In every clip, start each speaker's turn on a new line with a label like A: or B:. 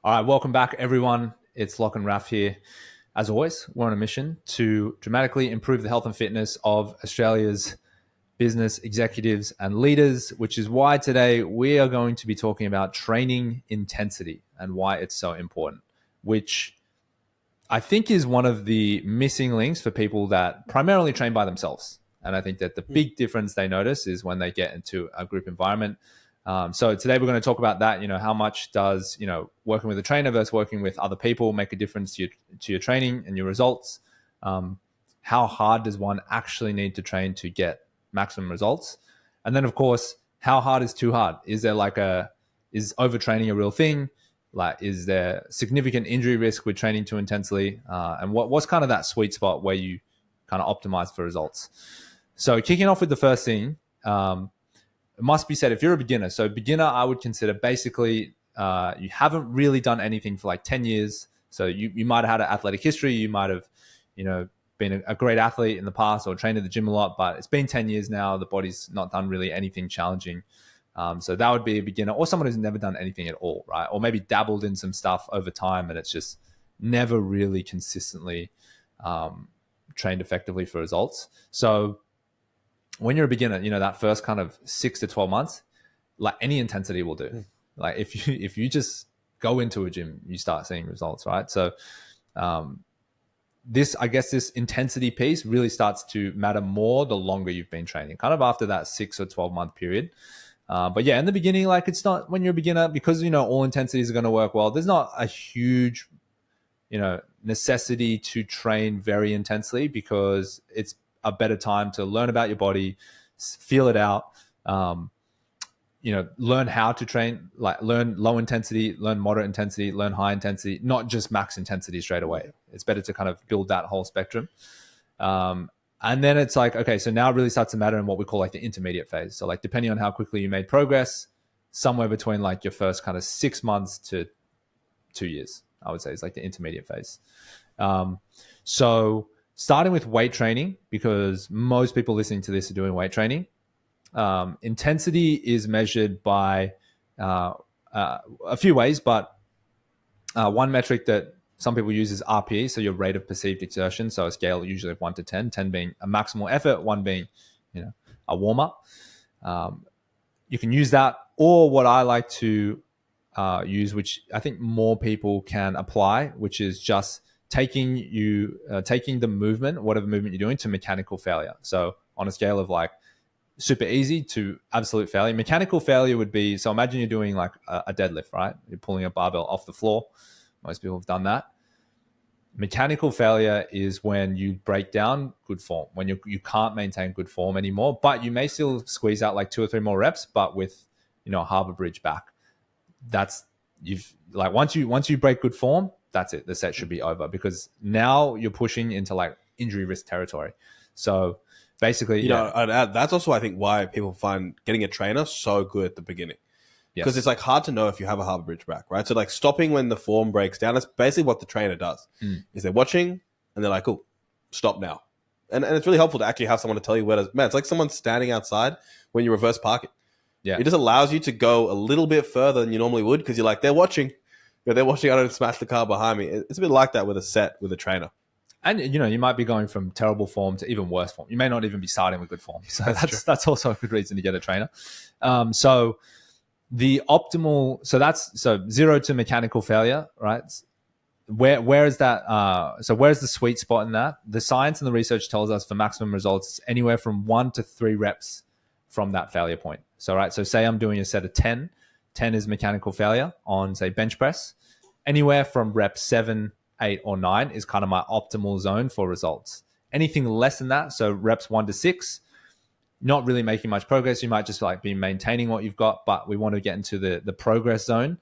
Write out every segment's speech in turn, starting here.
A: All right, welcome back, everyone. It's Lach and Raph here. As always, we're on a mission to dramatically improve the health and fitness of Australia's business executives and leaders, which is why today we are going to be talking about training intensity and why it's so important, which I think is one of the missing links for people that primarily train by themselves. And I think that the big difference they notice is when they get into a group environment. So today we're going to talk about that. How much does working with a trainer versus working with other people make a difference to your training and your results? How hard does one actually need to train to get maximum results? And then, of course, how hard is too hard? Is overtraining a real thing? Like, is there significant injury risk with training too intensely? And what's kind of that sweet spot where you kind of optimize for results? So kicking off with the first thing, it must be said, if you're a beginner, so beginner, I would consider basically you haven't really done anything for like 10 years. So you might have had an athletic history. You might have, been a great athlete in the past or trained at the gym a lot, but it's been 10 years now. The body's not done really anything challenging. So that would be a beginner or someone who's never done anything at all, right? Or maybe dabbled in some stuff over time and it's just never really consistently trained effectively for results. So when you're a beginner, that first kind of 6 to 12 months, like any intensity will do. Like if you just go into a gym, you start seeing results, right? So this intensity piece really starts to matter more the longer you've been training, kind of after that 6 or 12-month period. But yeah, in the beginning, like it's not when you're a beginner, because, all intensities are going to work well. There's not a huge, necessity to train very intensely because it's a better time to learn about your body, feel it out, learn how to train, like learn low intensity, learn moderate intensity, learn high intensity, not just max intensity straight away. It's better to kind of build that whole spectrum. And then it's like, okay, so now it really starts to matter in what we call like the intermediate phase. So like depending on how quickly you made progress, somewhere between like your first kind of 6 months to 2 years, I would say is like the intermediate phase. So starting with weight training, because most people listening to this are doing weight training. Intensity is measured by a few ways, but one metric that some people use is RPE, so your rate of perceived exertion. So a scale usually of 1 to 10, 10 being a maximal effort, 1 being a warm-up. You can use that, or what I like to use, which I think more people can apply, which is just taking the movement, whatever movement you're doing, to mechanical failure. So on a scale of like super easy to absolute failure, mechanical failure would be, so imagine you're doing like a deadlift, right? You're pulling a barbell off the floor. Most people have done that. Mechanical failure is when you break down good form, when you can't maintain good form anymore, but you may still squeeze out like 2 or 3 more reps, but with a harbor bridge back. That's once you break good form, that's it. The set should be over, because now you're pushing into like injury risk territory. So basically,
B: I'd add, that's also, I think, why people find getting a trainer so good at the beginning. Because it's like hard to know if you have a harbor bridge back, right? So like stopping when the form breaks down, that's basically what the trainer does. Is they're watching and they're like, "Oh, stop now," and it's really helpful to actually have someone to tell you where to. Man, it's like someone standing outside when you reverse parking. Yeah, it just allows you to go a little bit further than you normally would, because you're like, they're watching. They're watching. I don't smash the car behind me. It's a bit like that with a trainer.
A: And you might be going from terrible form to even worse form. You may not even be starting with good form. So that's also a good reason to get a trainer. So the optimal, so 0 to mechanical failure, right? Where is that? So where's the sweet spot in that? The science and the research tells us for maximum results, it's anywhere from 1 to 3 reps from that failure point. So, right. So say I'm doing a set of 10 is mechanical failure on, say, bench press. Anywhere from rep 7, 8, or 9 is kind of my optimal zone for results. Anything less than that, so reps 1 to 6, not really making much progress. You might just like be maintaining what you've got, but we want to get into the progress zone.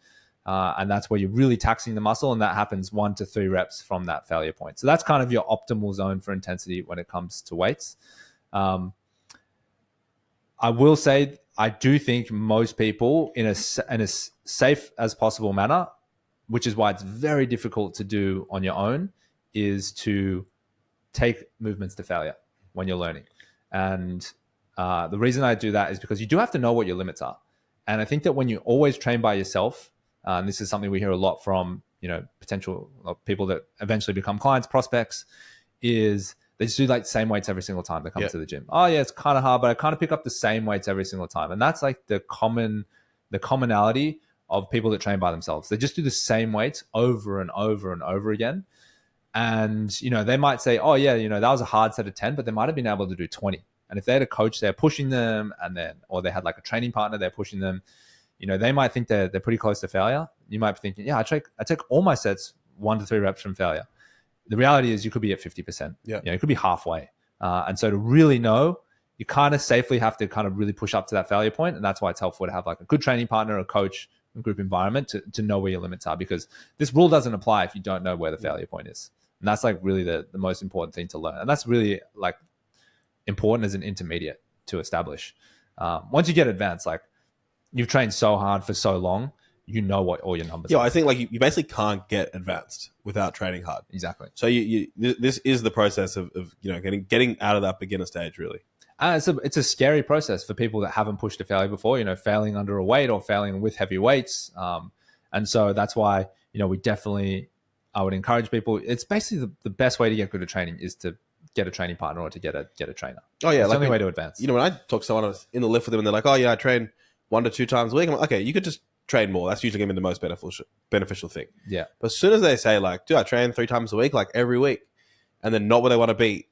A: And that's where you're really taxing the muscle, and that happens 1 to 3 reps from that failure point. So that's kind of your optimal zone for intensity when it comes to weights. I will say, I do think most people in a safe as possible manner, which is why it's very difficult to do on your own, is to take movements to failure when you're learning. And the reason I do that is because you do have to know what your limits are. And I think that when you always train by yourself, and this is something we hear a lot from, potential people that eventually become clients, prospects, is they just do like the same weights every single time they come to the gym. Oh yeah, it's kind of hard, but I kind of pick up the same weights every single time. And that's like the commonality of people that train by themselves. They just do the same weights over and over and over again. And, they might say, oh yeah, that was a hard set of 10, but they might have been able to do 20. And if they had a coach there pushing them, or they had like a training partner there pushing them, they might think they're pretty close to failure. You might be thinking, yeah, I take all my sets 1 to 3 reps from failure. The reality is you could be at 50%. Yeah. It could be halfway. And so to really know, you kind of safely have to kind of really push up to that failure point. And that's why it's helpful to have like a good training partner, a coach, a group environment to know where your limits are, because this rule doesn't apply if you don't know where the failure point is. And that's like really the most important thing to learn. And that's really like important as an intermediate to establish. Once you get advanced, like you've trained so hard for so long, you know what all your numbers are.
B: I think like you basically can't get advanced without training hard.
A: Exactly.
B: So this is the process of getting out of that beginner stage, really.
A: It's a scary process for people that haven't pushed to failure before, failing under a weight or failing with heavy weights. And so that's why, I would encourage people. It's basically the best way to get good at training is to get a training partner or to get a trainer.
B: Oh yeah.
A: It's the only way to advance.
B: When I talk to someone, I was in the lift with them and they're like, oh yeah, I train 1 to 2 times a week. I'm like, okay, you could just train more. That's usually going to be the most beneficial thing.
A: Yeah.
B: But as soon as they say like, dude, I train 3 times a week, like every week, and then not where they want to be,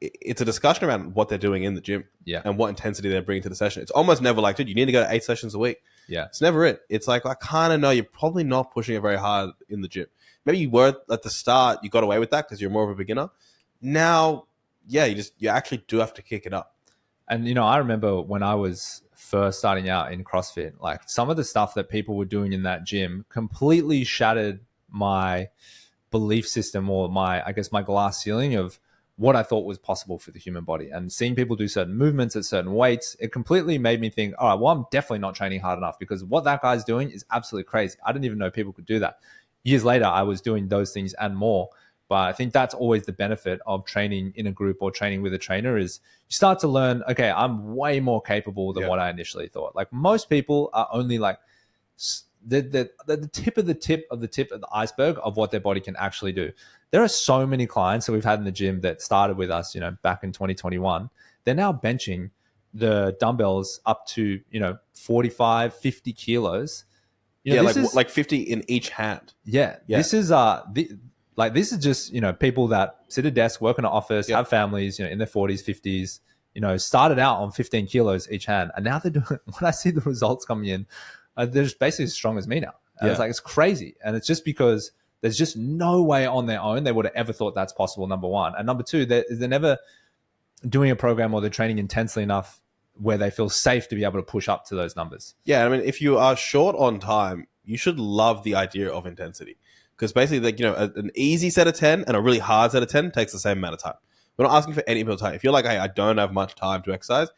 B: it's a discussion around what they're doing in the gym and what intensity they're bringing to the session. It's almost never like, dude, you need to go to 8 sessions a week.
A: Yeah.
B: It's never it. It's like, I kind of know you're probably not pushing it very hard in the gym. Maybe you were at the start, you got away with that because you're more of a beginner. Now, yeah, you actually do have to kick it up.
A: And, I remember when I was first starting out in CrossFit, like some of the stuff that people were doing in that gym completely shattered my belief system, or my glass ceiling of what I thought was possible for the human body. And seeing people do certain movements at certain weights, it completely made me think, all right, well, I'm definitely not training hard enough, because what that guy's doing is absolutely crazy. I didn't even know people could do that. Years later, I was doing those things and more. But I think that's always the benefit of training in a group or training with a trainer, is you start to learn, okay, I'm way more capable than what I initially thought. Like most people are only like the tip of the iceberg of what their body can actually do. There are so many clients that we've had in the gym that started with us, back in 2021. They're now benching the dumbbells up to, 45, 50 kilos.
B: Like 50 in each hand.
A: Yeah. This is this is just, people that sit at a desk, work in an office, have families, in their 40s, 50s, started out on 15 kilos each hand. And now they're doing, when I see the results coming in, they're just basically as strong as me now. And it's like, it's crazy. And it's just because there's just no way on their own they would have ever thought that's possible, number one. And number two, they're never doing a program or they're training intensely enough where they feel safe to be able to push up to those numbers.
B: Yeah, I mean, if you are short on time, you should love the idea of intensity. Because basically, like, an easy set of 10 and a really hard set of 10 takes the same amount of time. We're not asking for any amount of time. If you're like, hey, I don't have much time to exercise,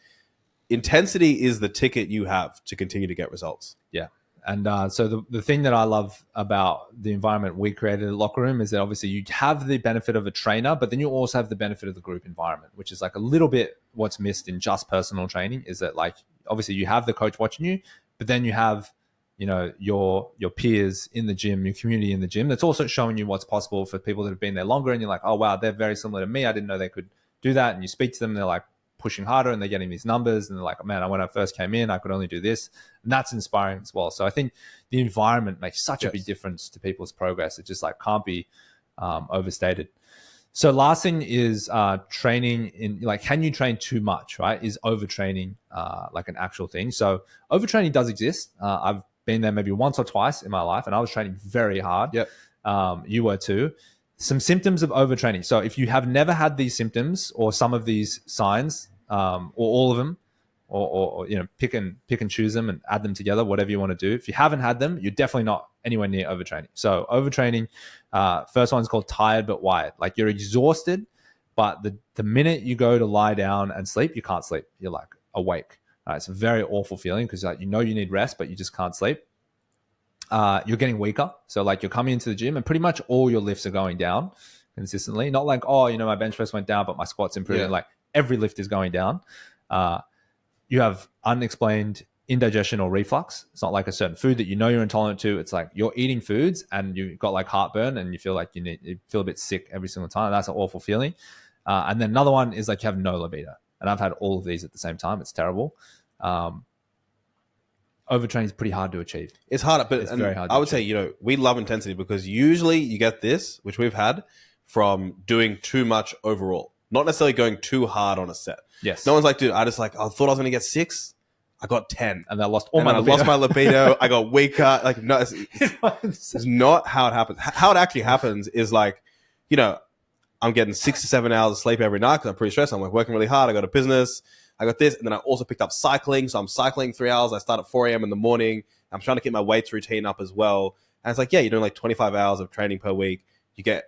B: intensity is the ticket you have to continue to get results.
A: Yeah. And so the thing that I love about the environment we created at Locker Room is that obviously you have the benefit of a trainer, but then you also have the benefit of the group environment, which is like a little bit what's missed in just personal training, is that like, obviously you have the coach watching you, but then you have, your peers in the gym, your community in the gym, that's also showing you what's possible for people that have been there longer. And you're like, oh, wow, they're very similar to me. I didn't know they could do that. And you speak to them, and they're like pushing harder and they're getting these numbers. And they're like, man, when I first came in, I could only do this. And that's inspiring as well. So I think the environment makes such a big difference to people's progress. It just like can't be overstated. So last thing is training in, like, can you train too much, right? Is overtraining like an actual thing? So overtraining does exist. I've been there maybe once or twice in my life, and I was training very hard.
B: Yep.
A: You were too. Some symptoms of overtraining. So if you have never had these symptoms or some of these signs, or all of them, or pick and choose them and add them together, whatever you want to do. If you haven't had them, you're definitely not anywhere near overtraining. So overtraining, first one's called tired but wired. Like, you're exhausted, but the minute you go to lie down and sleep, you can't sleep. You're like awake. It's a very awful feeling, because like, you need rest, but you just can't sleep. You're getting weaker. So like, you're coming into the gym and pretty much all your lifts are going down consistently. Not like, oh, my bench press went down, but my squat's improving. Yeah. Like, every lift is going down. You have unexplained indigestion or reflux. It's not like a certain food that you know you're intolerant to. It's like you're eating foods and you've got like heartburn and you feel like you feel a bit sick every single time. That's an awful feeling. And then another one is like you have no libido. And I've had all of these at the same time. It's terrible. Overtraining is pretty hard to achieve.
B: It's harder, but
A: it's very hard.
B: I would say, we love intensity because usually you get this, which we've had, from doing too much overall. Not necessarily going too hard on a set.
A: Yes.
B: No one's like, dude, I thought I was going to get 6. I got 10.
A: And I lost all my libido.
B: I lost my libido. I got weaker. Like, no, it's not how it happens. How it actually happens is like, I'm getting 6 to 7 hours of sleep every night because I'm pretty stressed. I'm like working really hard. I got a business. I got this. And then I also picked up cycling. So I'm cycling 3 hours. I start at 4 a.m. in the morning. I'm trying to keep my weights routine up as well. And it's like, yeah, you're doing like 25 hours of training per week. You get,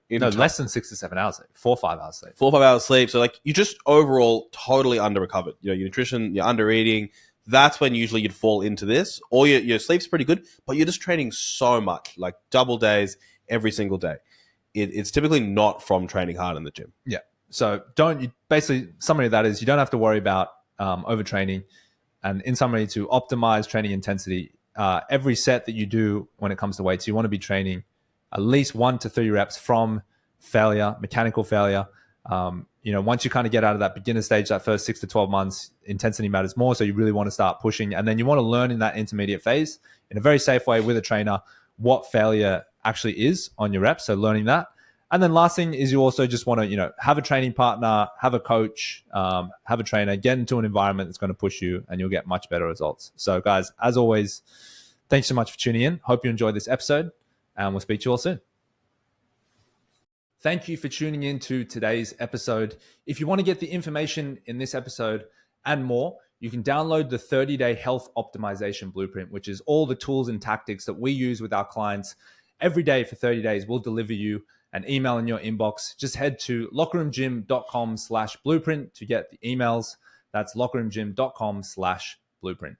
A: less than 6 to 7 hours, 4 or 5 hours sleep.
B: 4 or 5 hours sleep. So like you just overall totally under recovered. Your nutrition, you're under eating. That's when usually you'd fall into this. Or your sleep's pretty good, but you're just training so much, like double days every single day. It's typically not from training hard in the gym.
A: Yeah. So basically, summary of that is you don't have to worry about overtraining. And in summary, to optimize training intensity, every set that you do when it comes to weights, you want to be training at least 1 to 3 reps from failure, mechanical failure. Once you kind of get out of that beginner stage, that first 6 to 12 months, intensity matters more. So you really want to start pushing. And then you want to learn in that intermediate phase in a very safe way with a trainer what failure actually is on your reps. So learning that. And then last thing is you also just want to, have a training partner, have a coach, have a trainer, get into an environment that's going to push you and you'll get much better results. So guys, as always, thanks so much for tuning in. Hope you enjoyed this episode and we'll speak to you all soon. Thank you for tuning in to today's episode. If you want to get the information in this episode and more, you can download the 30-day health optimization blueprint, which is all the tools and tactics that we use with our clients every day for 30 days. We'll deliver you an email in your inbox. Just head to lockerroomgym.com/blueprint to get the emails. That's lockerroomgym.com/blueprint.